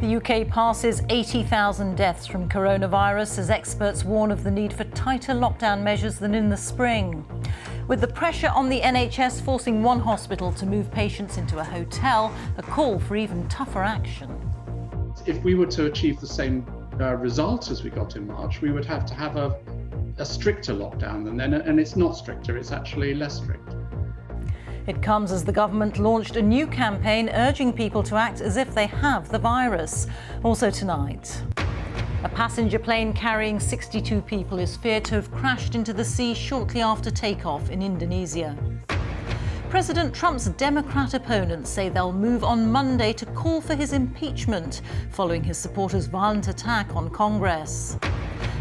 The UK passes 80,000 deaths from coronavirus as experts warn of the need for tighter lockdown measures than in the spring. With the pressure on the NHS forcing one hospital to move patients into a hotel, a call for even tougher action. If we were to achieve the same result as we got in March, we would have to have a stricter lockdown than then, and it's not stricter, it's actually less strict. It comes as the government launched a new campaign urging people to act as if they have the virus. Also tonight, a passenger plane carrying 62 people is feared to have crashed into the sea shortly after takeoff in Indonesia. President Trump's Democrat opponents say they'll move on Monday to call for his impeachment following his supporters' violent attack on Congress.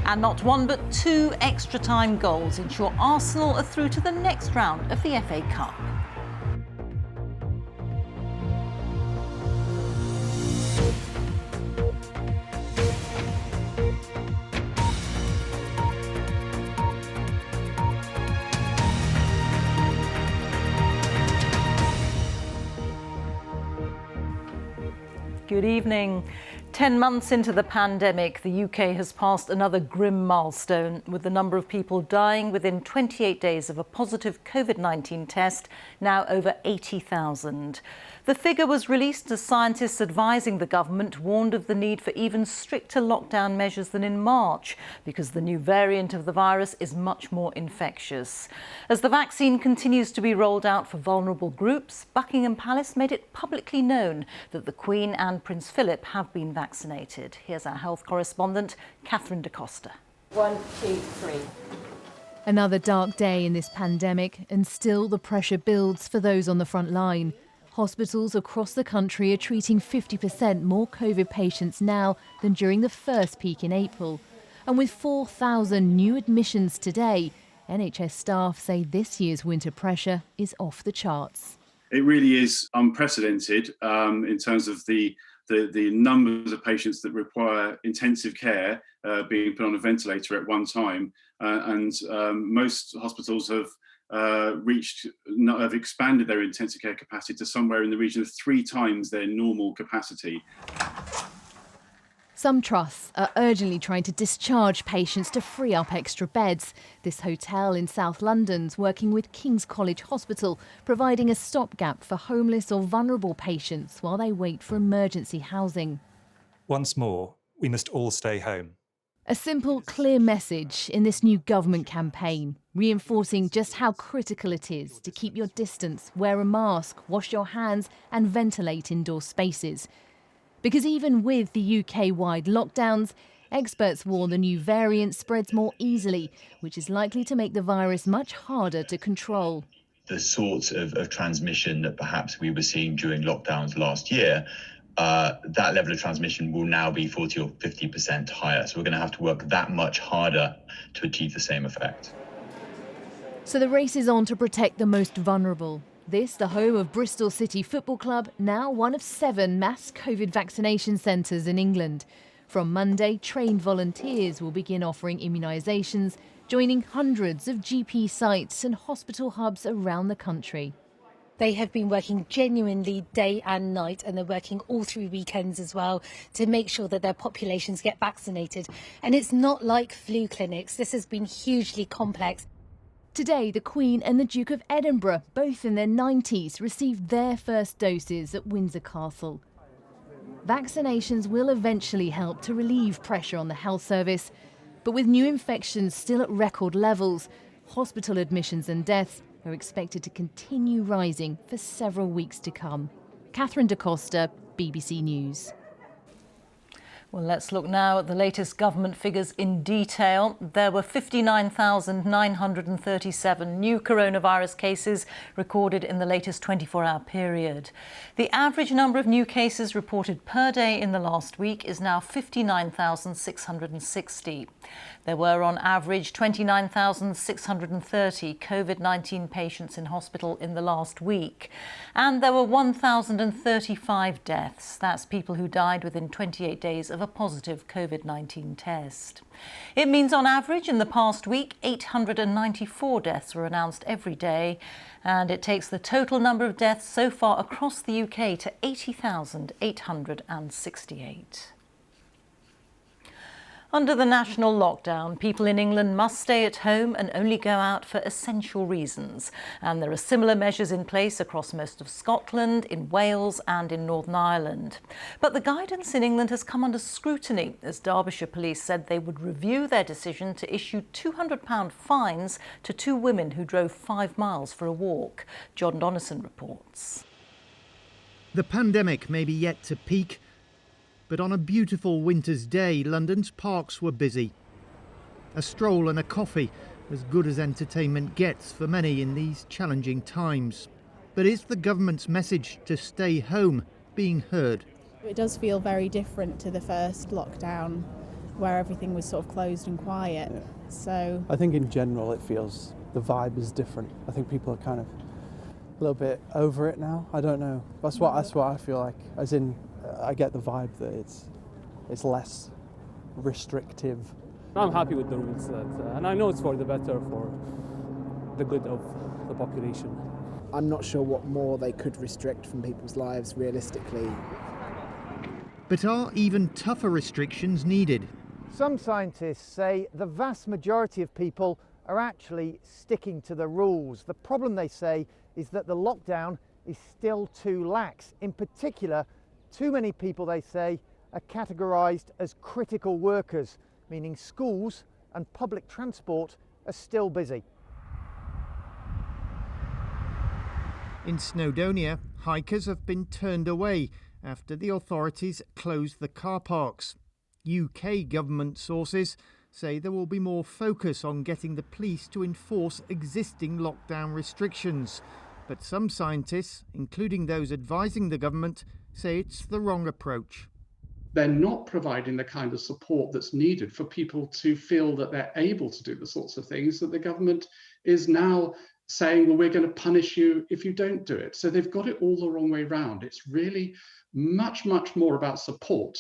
And not one but two extra-time goals ensure Arsenal are through to the next round of the FA Cup. Good evening. 10 months into the pandemic, the UK has passed another grim milestone, with the number of people dying within 28 days of a positive COVID-19 test now over 80,000. The figure was released as scientists advising the government warned of the need for even stricter lockdown measures than in March, because the new variant of the virus is much more infectious. As the vaccine continues to be rolled out for vulnerable groups, Buckingham Palace made it publicly known that the Queen and Prince Philip have been vaccinated. Here's our health correspondent, Catherine Da Costa. 1, 2, 3. Another dark day in this pandemic, and still the pressure builds for those on the front line. Hospitals across the country are treating 50% more COVID patients now than during the first peak in April. And with 4,000 new admissions today, NHS staff say this year's winter pressure is off the charts. It really is unprecedented in terms of the numbers of patients that require intensive care being put on a ventilator at one time. Most hospitals have expanded their intensive care capacity to somewhere in the region of 3 times their normal capacity. Some trusts are urgently trying to discharge patients to free up extra beds. This hotel in South London's working with King's College Hospital, providing a stopgap for homeless or vulnerable patients while they wait for emergency housing. Once more, we must all stay home. A simple, clear message in this new government campaign, reinforcing just how critical it is to keep your distance, wear a mask, wash your hands and ventilate indoor spaces. Because even with the UK-wide lockdowns, experts warn the new variant spreads more easily, which is likely to make the virus much harder to control. The sorts of transmission that perhaps we were seeing during lockdowns last year, that level of transmission will now be 40 or 50% higher. So we're going to have to work that much harder to achieve the same effect. So the race is on to protect the most vulnerable. This, the home of Bristol City Football Club, now one of 7 mass COVID vaccination centres in England. From Monday, trained volunteers will begin offering immunisations, joining hundreds of GP sites and hospital hubs around the country. They have been working genuinely day and night, and they're working all through weekends as well to make sure that their populations get vaccinated. And it's not like flu clinics. This has been hugely complex. Today, the Queen and the Duke of Edinburgh, both in their 90s, received their first doses at Windsor Castle. Vaccinations will eventually help to relieve pressure on the health service, but with new infections still at record levels, hospital admissions and deaths are expected to continue rising for several weeks to come. Catherine Da Costa, BBC News. Well, let's look now at the latest government figures in detail. There were 59,937 new coronavirus cases recorded in the latest 24-hour period. The average number of new cases reported per day in the last week is now 59,660. There were on average 29,630 COVID-19 patients in hospital in the last week. And there were 1,035 deaths. That's people who died within 28 days of of a positive COVID-19 test. It means on average in the past week, 894 deaths were announced every day, and it takes the total number of deaths so far across the UK to 80,868. Under the national lockdown, people in England must stay at home and only go out for essential reasons. And there are similar measures in place across most of Scotland, in Wales and in Northern Ireland. But the guidance in England has come under scrutiny as Derbyshire Police said they would review their decision to issue £200 fines to 2 women who drove 5 miles for a walk. John Donnison reports. The pandemic may be yet to peak, but on a beautiful winter's day, London's parks were busy. A stroll and a coffee, as good as entertainment gets for many in these challenging times. But is the government's message to stay home being heard? It does feel very different to the first lockdown, where everything was sort of closed and quiet. So I think in general it feels the vibe is different. I think people are kind of a little bit over it now. I don't know. That's what I feel like. As in, I get the vibe that it's less restrictive. I'm happy with the rules, and I know it's for the better, for the good of the population. I'm not sure what more they could restrict from people's lives realistically. But are even tougher restrictions needed? Some scientists say the vast majority of people are actually sticking to the rules. The problem, they say, is that the lockdown is still too lax. In particular, too many people, they say, are categorised as critical workers, meaning schools and public transport are still busy. In Snowdonia, hikers have been turned away after the authorities closed the car parks. UK government sources say there will be more focus on getting the police to enforce existing lockdown restrictions. But some scientists, including those advising the government, say it's the wrong approach. They're not providing the kind of support that's needed for people to feel that they're able to do the sorts of things that the government is now saying, well, we're going to punish you if you don't do it. So they've got it all the wrong way round. It's really much, much more about support.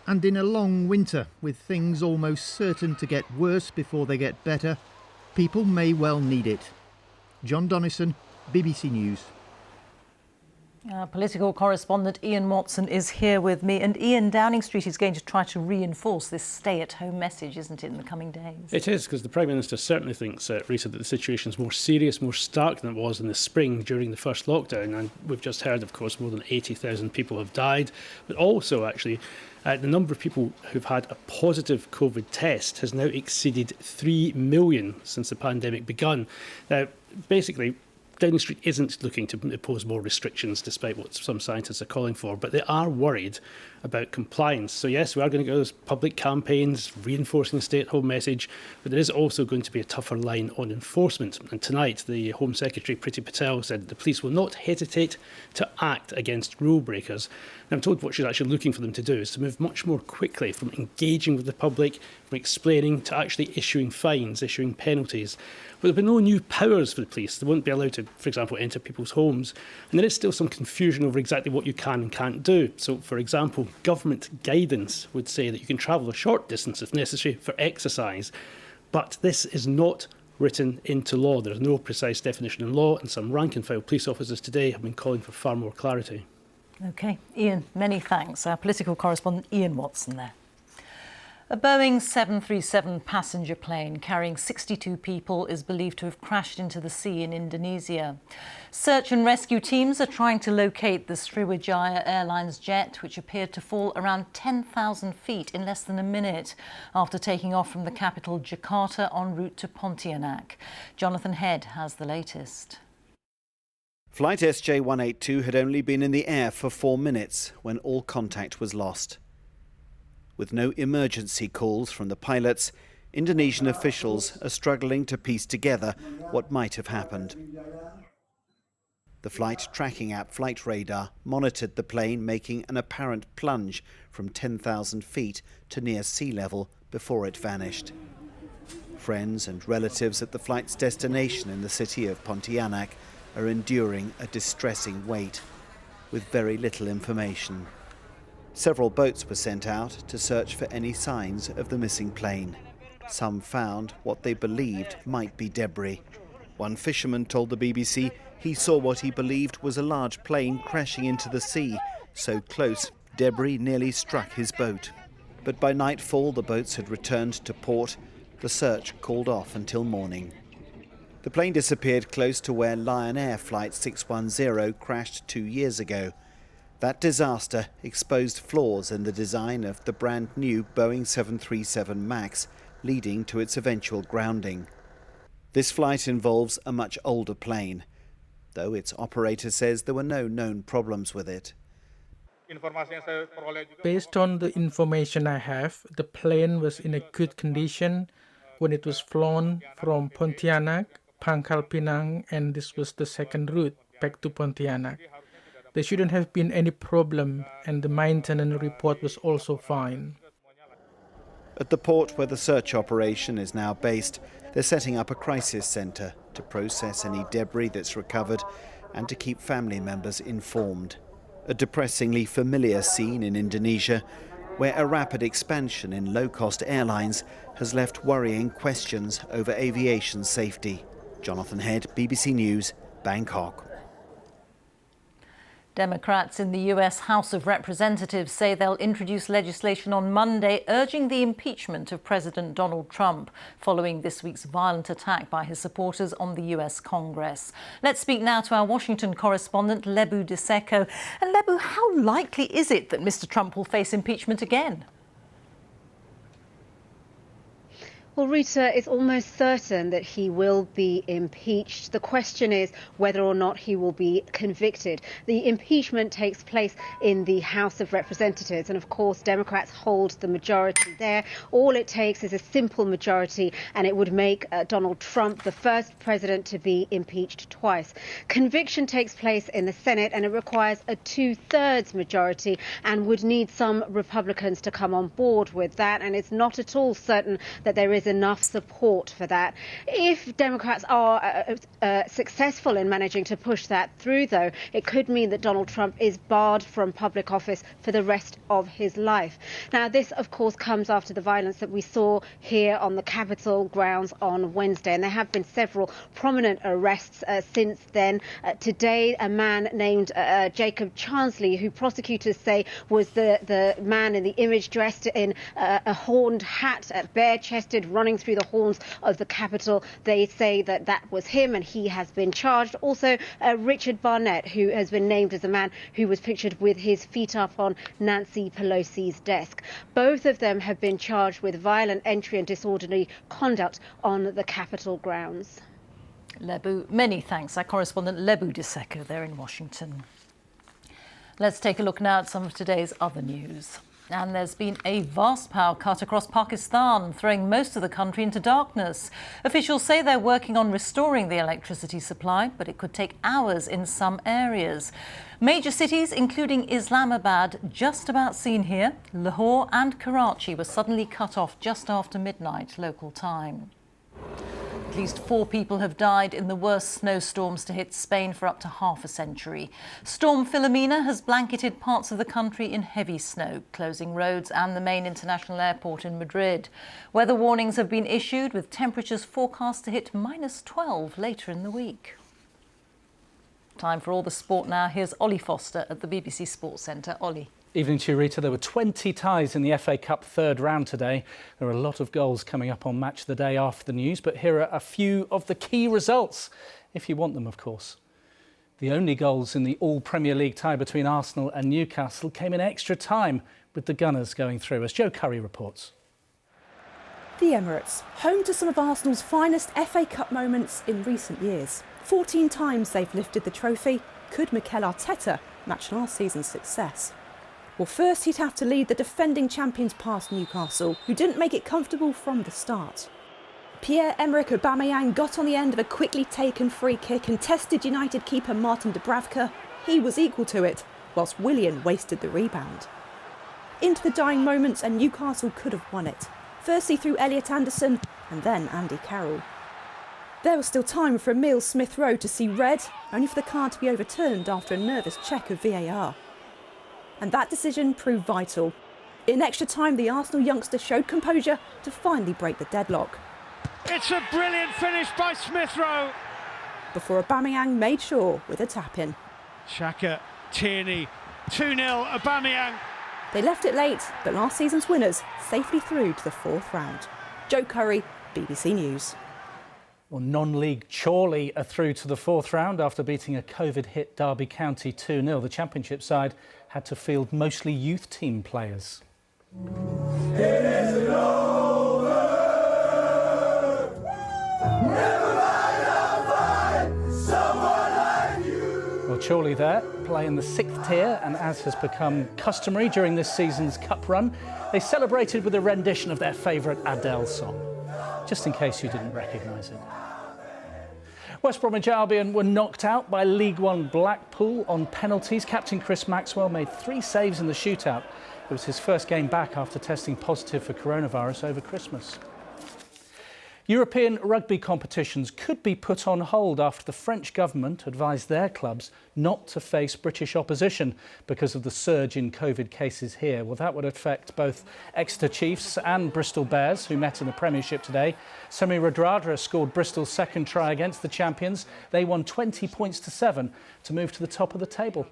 And in a long winter, with things almost certain to get worse before they get better, people may well need it. John Donnison, BBC News. Political correspondent Ian Watson is here with me. And Ian, Downing Street is going to try to reinforce this stay-at-home message, isn't it, in the coming days? It is, because the Prime Minister certainly thinks, Rita, that the situation is more serious, more stark than it was in the spring during the first lockdown. And we've just heard, of course, more than 80,000 people have died. But also, actually, the number of people who've had a positive COVID test has now exceeded 3 million since the pandemic begun. Now, basically, Downing Street isn't looking to impose more restrictions, despite what some scientists are calling for, but they are worried about compliance. So yes, we are going to go those public campaigns, reinforcing the stay-at-home message, but there is also going to be a tougher line on enforcement. And tonight, the Home Secretary, Priti Patel, said that the police will not hesitate to act against rule breakers. And I'm told what she's actually looking for them to do is to move much more quickly from engaging with the public, from explaining, to actually issuing fines, issuing penalties. But there'll be no new powers for the police. They won't be allowed to, for example, enter people's homes. And there is still some confusion over exactly what you can and can't do. So, for example, government guidance would say that you can travel a short distance if necessary for exercise. But this is not written into law. There's no precise definition in law, and some rank-and-file police officers today have been calling for far more clarity. OK, Ian, many thanks. Our political correspondent Ian Watson there. A Boeing 737 passenger plane carrying 62 people is believed to have crashed into the sea in Indonesia. Search and rescue teams are trying to locate the Sriwijaya Airlines jet, which appeared to fall around 10,000 feet in less than a minute after taking off from the capital Jakarta en route to Pontianak. Jonathan Head has the latest. Flight SJ182 had only been in the air for 4 minutes when all contact was lost. With no emergency calls from the pilots, Indonesian officials are struggling to piece together what might have happened. The flight tracking app Flight Radar monitored the plane making an apparent plunge from 10,000 feet to near sea level before it vanished. Friends and relatives at the flight's destination in the city of Pontianak are enduring a distressing wait with very little information. Several boats were sent out to search for any signs of the missing plane. Some found what they believed might be debris. One fisherman told the BBC he saw what he believed was a large plane crashing into the sea, so close debris nearly struck his boat. But by nightfall the boats had returned to port. The search called off until morning. The plane disappeared close to where Lion Air Flight 610 crashed 2 years ago. That disaster exposed flaws in the design of the brand new Boeing 737 MAX, leading to its eventual grounding. This flight involves a much older plane, though its operator says there were no known problems with it. Based on the information I have, the plane was in a good condition when it was flown from Pontianak, Pangkal Pinang, and this was the second route back to Pontianak. There shouldn't have been any problem, and the maintenance report was also fine. At the port where the search operation is now based, they're setting up a crisis centre to process any debris that's recovered and to keep family members informed. A depressingly familiar scene in Indonesia, where a rapid expansion in low-cost airlines has left worrying questions over aviation safety. Jonathan Head, BBC News, Bangkok. Democrats in the US House of Representatives say they'll introduce legislation on Monday urging the impeachment of President Donald Trump following this week's violent attack by his supporters on the US Congress. Let's speak now to our Washington correspondent, Lebu Diseko. And Lebu, how likely is it that Mr. Trump will face impeachment again? Well, Rita, it's almost certain that he will be impeached. The question is whether or not he will be convicted. The impeachment takes place in the House of Representatives, and of course, Democrats hold the majority there. All it takes is a simple majority, and it would make Donald Trump the first president to be impeached twice. Conviction takes place in the Senate, and it requires a 2/3 majority and would need some Republicans to come on board with that, and it's not at all certain that there is enough support for that. If Democrats are successful in managing to push that through, though, it could mean that Donald Trump is barred from public office for the rest of his life. Now, this, of course, comes after the violence that we saw here on the Capitol grounds on Wednesday, and there have been several prominent arrests since then. Today, a man named Jacob Chansley, who prosecutors say was the man in the image dressed in a horned hat, bare-chested, running through the halls of the Capitol. They say that that was him, and he has been charged. Also, Richard Barnett, who has been named as a man who was pictured with his feet up on Nancy Pelosi's desk. Both of them have been charged with violent entry and disorderly conduct on the Capitol grounds. Lebu, many thanks. Our correspondent Lebu Diseko there in Washington. Let's take a look now at some of today's other news. And there's been a vast power cut across Pakistan, throwing most of the country into darkness. Officials say they're working on restoring the electricity supply, but it could take hours in some areas. Major cities, including Islamabad, just about seen here. Lahore and Karachi were suddenly cut off just after midnight local time. At least 4 people have died in the worst snowstorms to hit Spain for up to half a century. Storm Filomena has blanketed parts of the country in heavy snow, closing roads and the main international airport in Madrid. Weather warnings have been issued, with temperatures forecast to hit -12 later in the week. Time for all the sport now. Here's Ollie Foster at the BBC Sports Centre. Ollie. Evening to you, Rita. There were 20 ties in the FA Cup third round today. There are a lot of goals coming up on Match of the Day after the news, but here are a few of the key results, if you want them, of course. The only goals in the all-Premier League tie between Arsenal and Newcastle came in extra time, with the Gunners going through, as Joe Curry reports. The Emirates, home to some of Arsenal's finest FA Cup moments in recent years. 14 times they've lifted the trophy. Could Mikel Arteta match last season's success? Well, first he'd have to lead the defending champions past Newcastle, who didn't make it comfortable from the start. Pierre-Emerick Aubameyang got on the end of a quickly taken free kick and tested United keeper Martin Dubravka. He was equal to it, whilst Willian wasted the rebound. Into the dying moments, and Newcastle could have won it. Firstly through Elliot Anderson, and then Andy Carroll. There was still time for Emile Smith-Rowe to see red, only for the card to be overturned after a nervous check of VAR. And that decision proved vital. In extra time, the Arsenal youngster showed composure to finally break the deadlock. It's a brilliant finish by Smith Rowe. Before Aubameyang made sure with a tap-in. Xhaka, Tierney, 2-0 Aubameyang. They left it late, but last season's winners safely through to the 4th round. Joe Curry, BBC News. Well, non-league Chorley are through to the 4th round after beating a COVID-hit Derby County 2-0. The Championship side had to field mostly youth team players. It isn't over. Never mind, I'll find someone like you. Well, Chorley there, play in the 6th tier, and as has become customary during this season's cup run, they celebrated with a rendition of their favourite Adele song, just in case you didn't recognise it. West Bromwich Albion were knocked out by League One Blackpool on penalties. Captain Chris Maxwell made 3 saves in the shootout. It was his first game back after testing positive for coronavirus over Christmas. European rugby competitions could be put on hold after the French government advised their clubs not to face British opposition because of the surge in COVID cases here. Well, that would affect both Exeter Chiefs and Bristol Bears, who met in the Premiership today. Semi Radradra scored Bristol's second try against the champions. They won 20 points to 7 to move to the top of the table.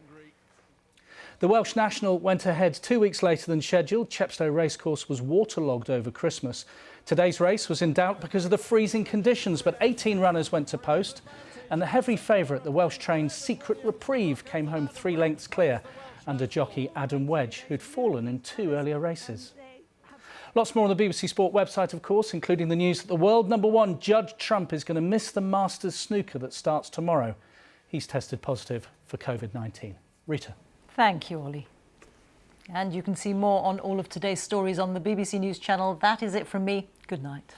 The Welsh national went ahead 2 weeks later than scheduled. Chepstow Racecourse was waterlogged over Christmas. Today's race was in doubt because of the freezing conditions, but 18 runners went to post. And the heavy favourite, the Welsh-trained Secret Reprieve, came home 3 lengths clear under jockey Adam Wedge, who'd fallen in 2 earlier races. Lots more on the BBC Sport website, of course, including the news that the world #1 Judd Trump is going to miss the Masters snooker that starts tomorrow. He's tested positive for COVID-19. Rita. Thank you, Ollie. And you can see more on all of today's stories on the BBC News channel. That is it from me. Good night.